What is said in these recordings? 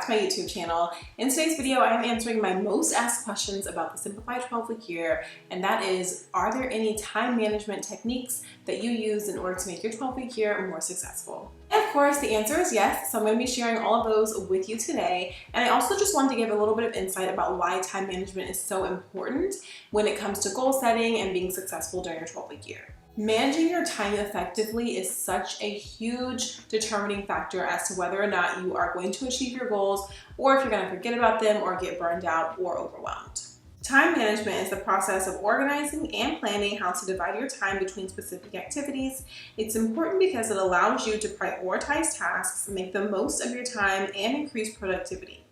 to my YouTube channel. In today's video, I am answering my most asked questions about the Simplified 12-week year, and that is, are there any time management techniques that you use in order to make your 12-week year more successful? And of course, the answer is yes, so I'm going to be sharing all of those with you today. And I also just wanted to give a little bit of insight about why time management is so important when it comes to goal setting and being successful during your 12-week year. Managing your time effectively is such a huge determining factor as to whether or not you are going to achieve your goals, or if you're going to forget about them or get burned out or overwhelmed. Time management is the process of organizing and planning how to divide your time between specific activities. It's important because it allows you to prioritize tasks, make the most of your time, and increase productivity.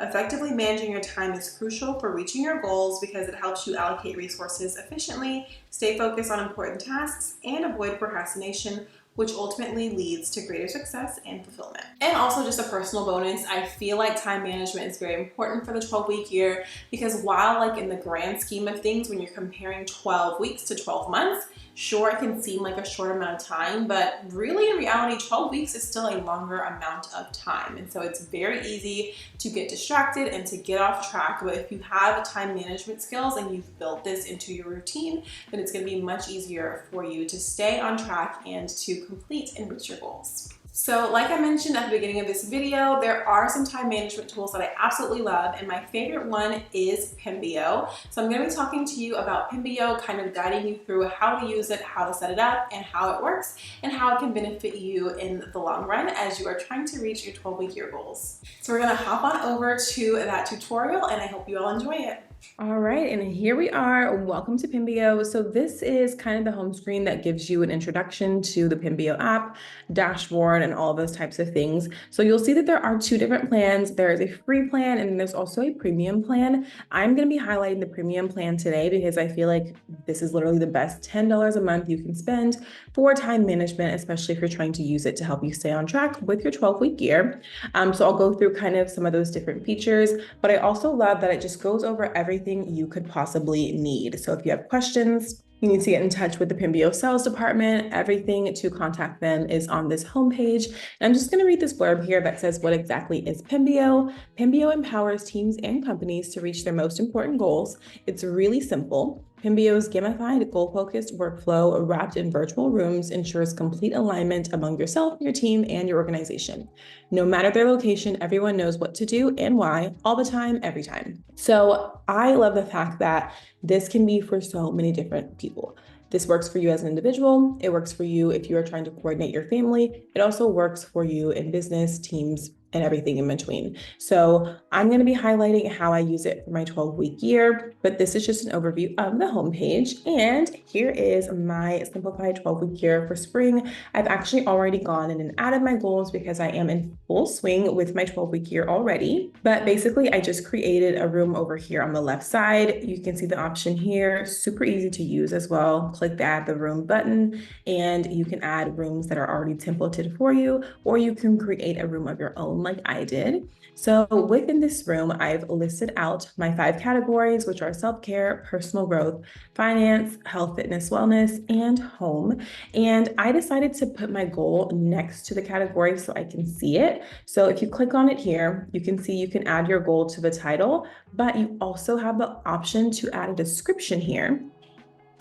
Effectively managing your time is crucial for reaching your goals because it helps you allocate resources efficiently, stay focused on important tasks, and avoid procrastination, which ultimately leads to greater success and fulfillment. And also, just a personal bonus, I feel like time management is very important for the 12-week year because while like in the grand scheme of things, when you're comparing 12 weeks to 12 months, sure, it can seem like a short amount of time, but really in reality, 12 weeks is still a longer amount of time. And so it's very easy to get distracted and to get off track. But if you have time management skills and you've built this into your routine, then it's going to be much easier for you to stay on track and to complete and reach your goals. So like I mentioned at the beginning of this video, there are some time management tools that I absolutely love, and my favorite one is Pemibo. So I'm going to be talking to you about Pemibo, kind of guiding you through how to use it, how to set it up, and how it works, and how it can benefit you in the long run as you are trying to reach your 12-week year goals. So we're going to hop on over to that tutorial, and I hope you all enjoy it. All right, and here we are. Welcome to Pemibo. So this is kind of the home screen that gives you an introduction to the Pemibo app, dashboard, and all those types of things. So you'll see that there are two different plans. There is a free plan and there's also a premium plan. I'm going to be highlighting the premium plan today because I feel like this is literally the best $10 a month you can spend for time management, especially if you're trying to use it to help you stay on track with your 12-week year. So I'll go through kind of some of those different features, but I also love that it just goes over everything you could possibly need. So if you have questions, you need to get in touch with the Pemibo sales department. Everything to contact them is on this homepage. And I'm just going to read this blurb here that says, what exactly is Pemibo? Pemibo empowers teams and companies to reach their most important goals. It's really simple. Pemibo's gamified, goal-focused workflow wrapped in virtual rooms ensures complete alignment among yourself, your team, and your organization. No matter their location, everyone knows what to do and why, all the time, every time. So I love the fact that this can be for so many different people. This works for you as an individual. It works for you if you are trying to coordinate your family. It also works for you in business, teams, and everything in between. So I'm going to be highlighting how I use it for my 12-week year, but this is just an overview of the homepage. And here is my simplified 12-week year for spring. I've actually already gone in and added my goals because I am in full swing with my 12-week year already. But basically, I just created a room over here on the left side. You can see the option here, super easy to use as well. Click the add the room button, and you can add rooms that are already templated for you, or you can create a room of your own like I did. So within this room, I've listed out my 5 categories, which are self-care, personal growth, finance, health, fitness, wellness, and home. And I decided to put my goal next to the category so I can see it. So if you click on it here, you can see you can add your goal to the title, but you also have the option to add a description here.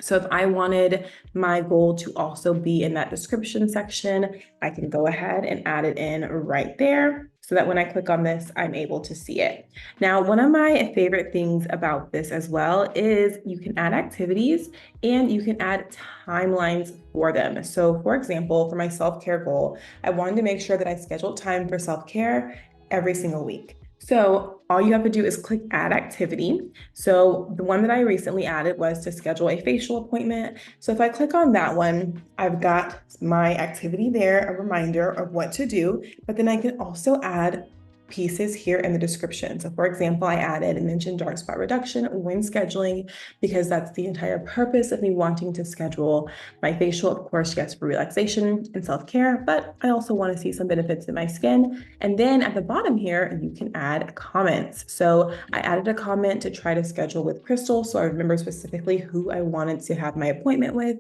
So if I wanted my goal to also be in that description section, I can go ahead and add it in right there so that when I click on this, I'm able to see it. Now, one of my favorite things about this as well is you can add activities and you can add timelines for them. So for example, for my self-care goal, I wanted to make sure that I scheduled time for self-care every single week. So all you have to do is click add activity. So the one that I recently added was to schedule a facial appointment. So if I click on that one, I've got my activity there, a reminder of what to do, but then I can also add pieces here in the description. So for example, I added and mentioned dark spot reduction when scheduling, because that's the entire purpose of me wanting to schedule my facial. Of course, yes, for relaxation and self-care, but I also want to see some benefits in my skin. And then at the bottom here, you can add comments. So I added a comment to try to schedule with Crystal, so I remember specifically who I wanted to have my appointment with.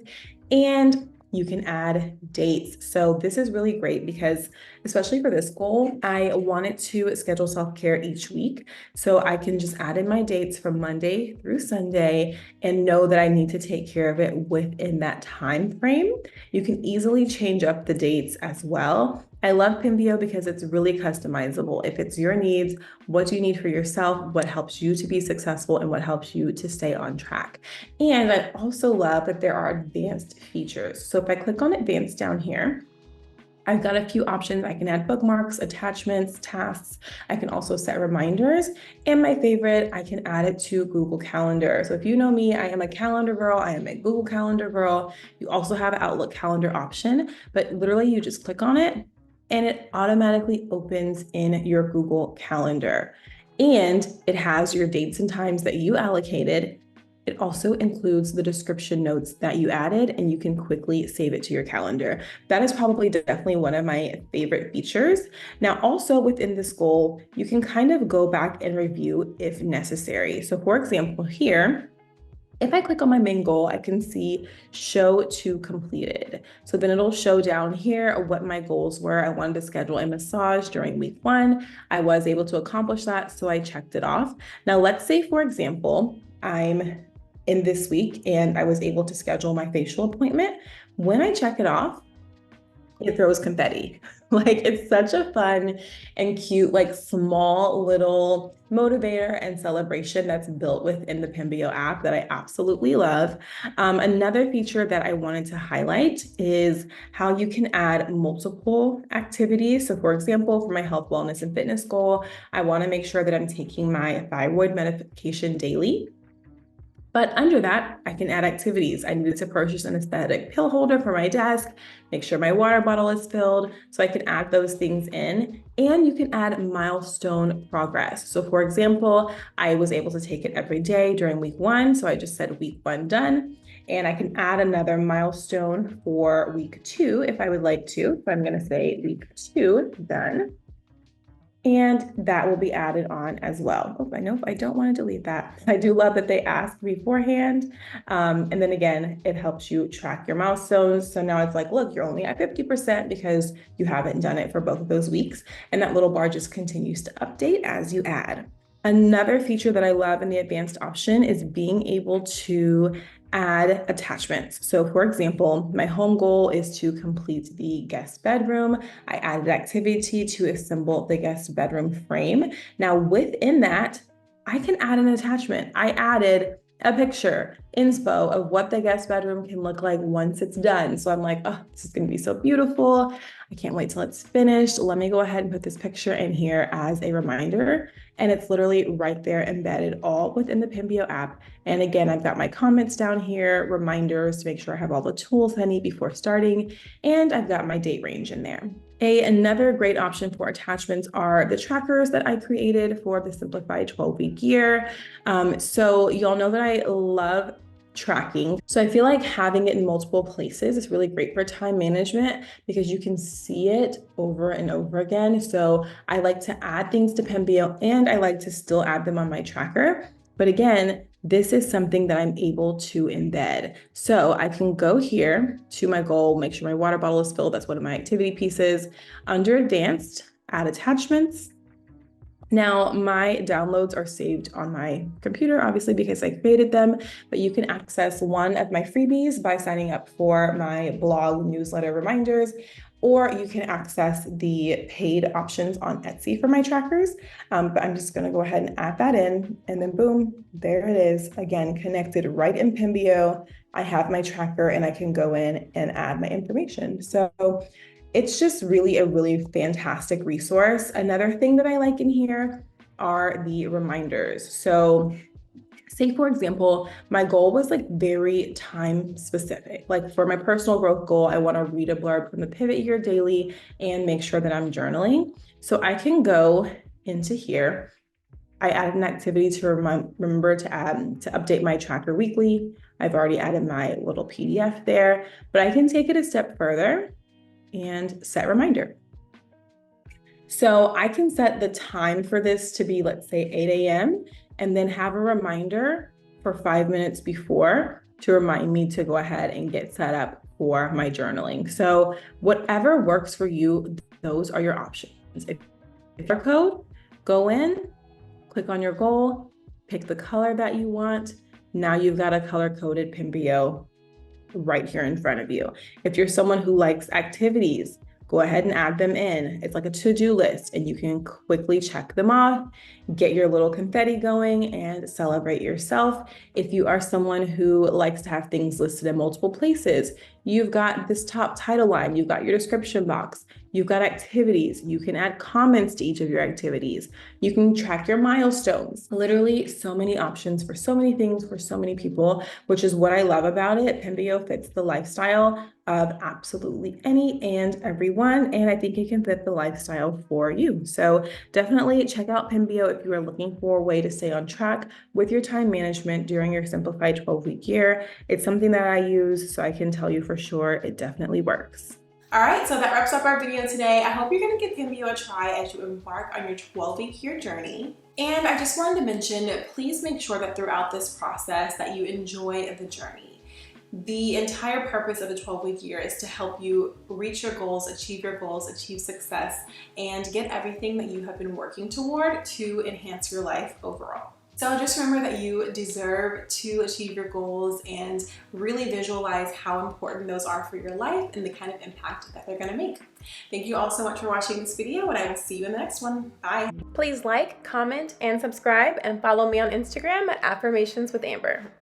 And you can add dates. So this is really great because, especially for this goal, I wanted to schedule self-care each week. So I can just add in my dates from Monday through Sunday and know that I need to take care of it within that time frame. You can easily change up the dates as well. I love Pemibo because it's really customizable. If it's your needs, what do you need for yourself, what helps you to be successful, and what helps you to stay on track. And I also love that there are advanced features. So if I click on advanced down here, I've got a few options. I can add bookmarks, attachments, tasks. I can also set reminders. And my favorite, I can add it to Google Calendar. So if you know me, I am a calendar girl. I am a Google Calendar girl. You also have an Outlook calendar option, but literally you just click on it and it automatically opens in your Google Calendar. And it has your dates and times that you allocated. It also includes the description notes that you added, and you can quickly save it to your calendar. That is probably definitely one of my favorite features. Now, also within this goal, you can kind of go back and review if necessary. So for example, here, if I click on my main goal, I can see show to completed. So then it'll show down here what my goals were. I wanted to schedule a massage during week 1. I was able to accomplish that, so I checked it off. Now let's say, for example, I'm in this week and I was able to schedule my facial appointment. When I check it off, it throws confetti. Like, it's such a fun and cute, like, small little motivator and celebration that's built within the Pemibo app that I absolutely love. Another feature that I wanted to highlight is how you can add multiple activities. So for example, for my health, wellness, and fitness goal, I want to make sure that I'm taking my thyroid medication daily. But under that, I can add activities. I needed to purchase an aesthetic pill holder for my desk, make sure my water bottle is filled, so I can add those things in. And you can add milestone progress. So for example, I was able to take it every day during week 1, so I just said week 1 done. And I can add another milestone for week 2 if I would like to. So I'm gonna say week 2 done. And that will be added on as well. Oh, I know I don't want to delete that. I do love that they ask beforehand. And then again, it helps you track your milestones. So now it's like, look, you're only at 50% because you haven't done it for both of those weeks. And that little bar just continues to update as you add. Another feature that I love in the advanced option is being able to add attachments. So for example, my home goal is to complete the guest bedroom. I added activity to assemble the guest bedroom frame. Now within that, I can add an attachment. I added a picture, inspo of what the guest bedroom can look like once it's done. So I'm like, oh, this is gonna be so beautiful. I can't wait till it's finished. Let me go ahead and put this picture in here as a reminder. And it's literally right there embedded all within the Pemibo app. And again, I've got my comments down here, reminders to make sure I have all the tools I need before starting. And I've got my date range in there. Another great option for attachments are the trackers that I created for the Simplified 12-week year. So y'all know that I love tracking. So I feel like having it in multiple places is really great for time management because you can see it over and over again. So I like to add things to Pemibo and I like to still add them on my tracker. But again, this is something that I'm able to embed. So I can go here to my goal, make sure my water bottle is filled. That's one of my activity pieces. Under advanced, add attachments. Now, my downloads are saved on my computer, obviously, because I created them, but you can access one of my freebies by signing up for my blog newsletter reminders, or you can access the paid options on Etsy for my trackers. But I'm just gonna go ahead and add that in, and then boom, there it is. Again, connected right in Pemibo. I have my tracker and I can go in and add my information. So it's just really a really fantastic resource. Another thing that I like in here are the reminders. So say, for example, my goal was like very time specific. Like for my personal growth goal, I want to read a blurb from the pivot year daily and make sure that I'm journaling. So I can go into here. I added an activity to remember to update my tracker weekly. I've already added my little PDF there, but I can take it a step further and set reminder. So I can set the time for this to be, let's say 8 a.m. and then have a reminder for 5 minutes before to remind me to go ahead and get set up for my journaling. So whatever works for you, those are your options. If your code, go in, click on your goal, pick the color that you want. Now you've got a color-coded Pemibo right here in front of you. If you're someone who likes activities, go ahead and add them in. It's like a to-do list, and you can quickly check them off, get your little confetti going, and celebrate yourself. If you are someone who likes to have things listed in multiple places, you've got this top title line, you've got your description box, you've got activities, you can add comments to each of your activities, you can track your milestones. Literally so many options for so many things for so many people, which is what I love about it. Pemibo fits the lifestyle of absolutely any and everyone, and I think it can fit the lifestyle for you. So definitely check out Pemibo if you are looking for a way to stay on track with your time management during your simplified 12-week year. It's something that I use, so I can tell you for sure it definitely works. All right, so that wraps up our video today. I hope you're gonna give Pemibo a try as you embark on your 12-week year journey. And I just wanted to mention, please make sure that throughout this process that you enjoy the journey. The entire purpose of the 12-week year is to help you reach your goals, achieve success, and get everything that you have been working toward to enhance your life overall. So just remember that you deserve to achieve your goals and really visualize how important those are for your life and the kind of impact that they're gonna make. Thank you all so much for watching this video, and I will see you in the next one. Bye. Please like, comment, and subscribe, and follow me on Instagram at Affirmations with Amber.